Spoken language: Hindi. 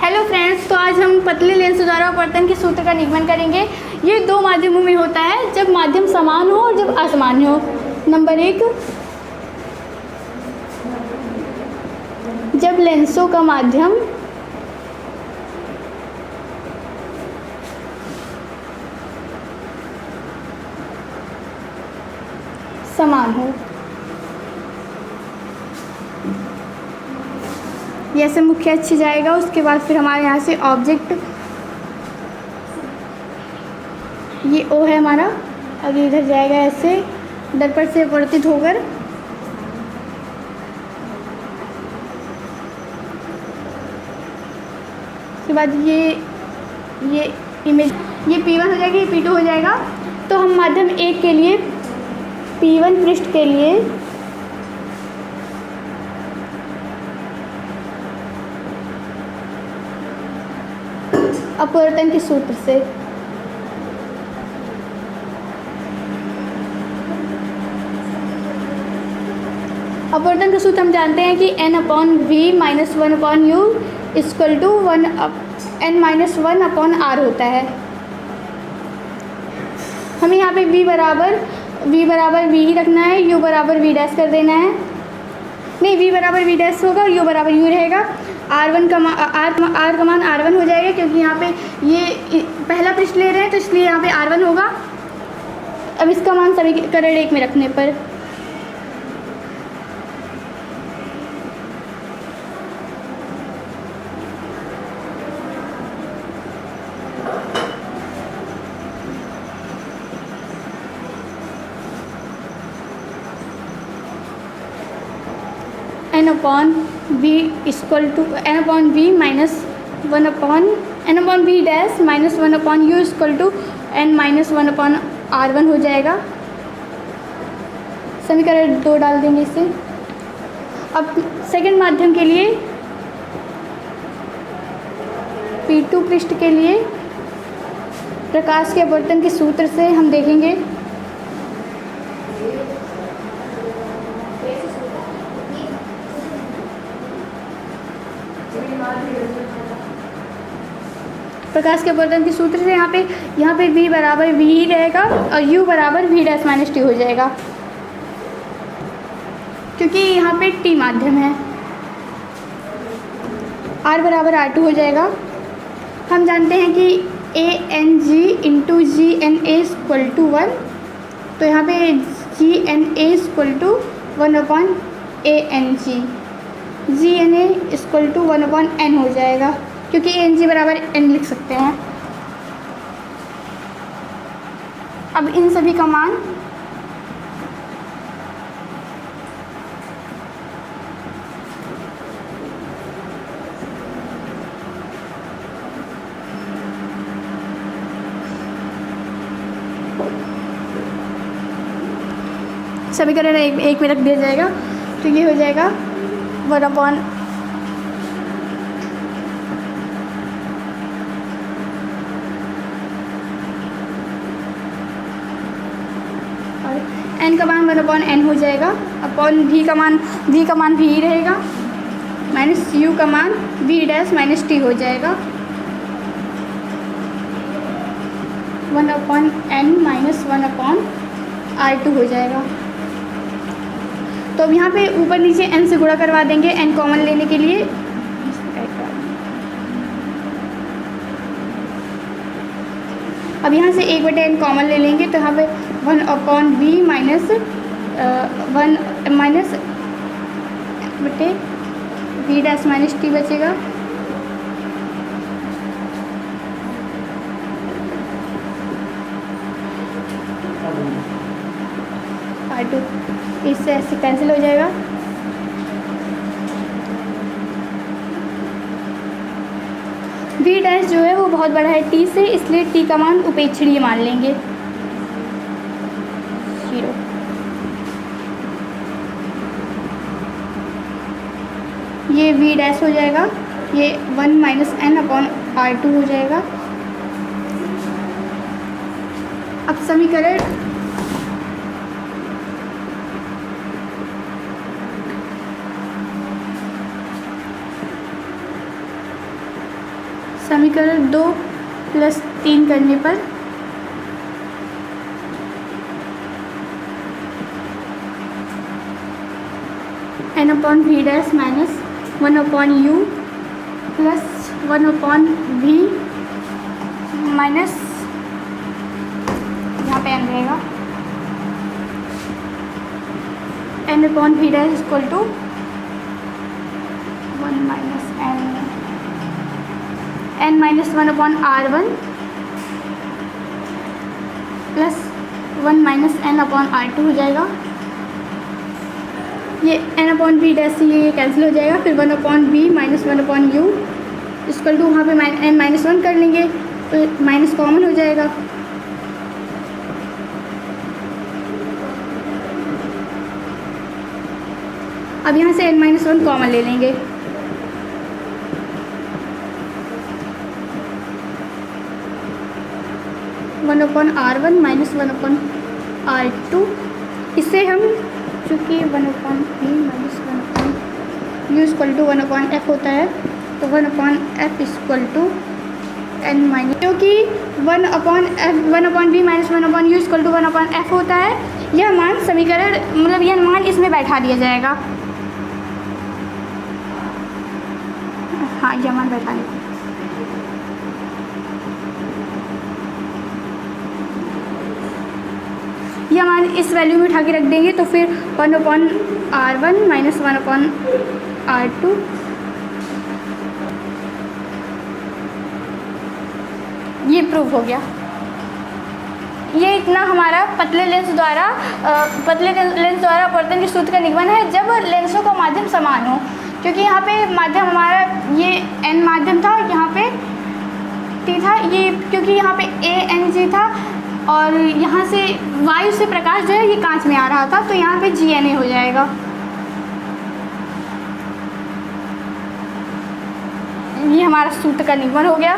हेलो फ्रेंड्स, तो आज हम पतले लेंस द्वारा अपवर्तन के सूत्र का निगमन करेंगे। ये दो माध्यमों में होता है, जब माध्यम समान हो और जब असमान हो। नंबर 1, जब लेंसों का माध्यम समान हो। ये ऐसे मुख्य अच्छी जाएगा। उसके बाद फिर हमारे यहाँ से ऑब्जेक्ट, ये ओ है हमारा, अब इधर जाएगा ऐसे दर्पण से अपवर्तित होकर उसके बाद ये इमेज, ये P1 हो जाएगी, ये P2 हो जाएगा। तो हम माध्यम 1 के लिए P1 पृष्ठ के लिए अपवर्तन के सूत्र से अपवर्तन का सूत्र हम जानते हैं कि n/v-1/u इक्वल टू n-1/r होता है। हमें यहाँ पे v बराबर v ही रखना है, u बराबर v डैश कर देना है। नहीं, v बराबर v डैश होगा, u बराबर u रहेगा। r का मान r1 हो जाएगा, क्योंकि यहाँ पे ये पहला पृष्ठ ले रहे हैं तो इसलिए यहाँ पे r1 होगा। अब इसका मान समीकरण 1 में रखने पर n/v equal to n/v dash -1/u equal to n-1/r1 हो जाएगा। समीकरण 2 डाल देंगे इसे। अब सेकंड माध्यम के लिए P2 पृष्ठ के लिए प्रकाश के अपवर्तन के सूत्र से हम देखेंगे। प्रकाश के अपवर्तन के सूत्र से यहाँ पे v बराबर v ही रहेगा और u बराबर v डैश माइनस टी हो जाएगा, क्योंकि यहाँ पे t माध्यम है। r बराबर r2 हो जाएगा। हम जानते हैं कि ANG into GNA equal to 1, तो यहाँ पे GNA equal to 1/ANG, GNA equal to 1/n हो जाएगा, क्योंकि ANG बराबर n लिख सकते हैं। अब इन सभी का मान समीकरण 1 में रख दिया जाएगा। तो ये हो जाएगा 1/n का मान 1/n हो जाएगा। अपॉन v का मान v ही रहेगा, माइनस u का मान v डैश माइनस टी हो जाएगा। 1/n माइनस 1/r2 हो जाएगा। तो अब यहाँ पे ऊपर नीचे n से गुणा करवा देंगे n कॉमन लेने के लिए। अब यहाँ से 1/n कॉमन ले लेंगे, तो यहाँ पे 1/v माइनस 1 माइनस बटे v डैश माइनस टी बचेगा। r2 इससे ऐसे कैंसिल हो जाएगा। v डैश जो है वो बहुत बड़ा है t से, इसलिए t का मान उपेक्षणीय मान लेंगे 0। ये v डैश हो जाएगा, ये 1 माइनस n/r2 हो जाएगा। अब समीकरण समीकरण 2 + 3 करने पर n/v dash minus 1/u plus 1/v minus, यहाँ पे n रहेगा, n/v dash equal to 1 minus n minus 1/r1 plus 1 minus n/r2 हो जाएगा। ये n/v डैश से ये कैंसिल हो जाएगा। फिर 1/v minus 1/u equal to, वहाँ पे n माइनस 1 कर लेंगे तो माइनस कॉमन हो जाएगा। अब यहाँ से n माइनस 1 कॉमन ले लेंगे। (1/r1 माइनस 1/r2), इससे हम, चूँकि 1/v minus 1/u equal to 1/f होता है, तो 1/f equal to n minus, क्योंकि 1/v minus 1/u equal to 1/f होता है। यह मान समीकरण, मतलब यह मान इसमें बैठा दिया जाएगा। हाँ, यह मान बैठा दिया। यह मान इस वैल्यू में उठा के रख देंगे तो फिर 1/r1 माइनस 1/r2 ये प्रूव हो गया। ये इतना हमारा पतले लेंस द्वारा अपवर्तन के सूत्र का निगमन है जब लेंसों का माध्यम समान हो। क्योंकि यहाँ पे माध्यम हमारा ये n माध्यम था, यहाँ पे t था, ये क्योंकि यहाँ पे ANG था और यहाँ से वायु से प्रकाश जो है ये कांच में आ रहा था, तो यहाँ पे GNA हो जाएगा। ये हमारा सूत्र का निगमन हो गया।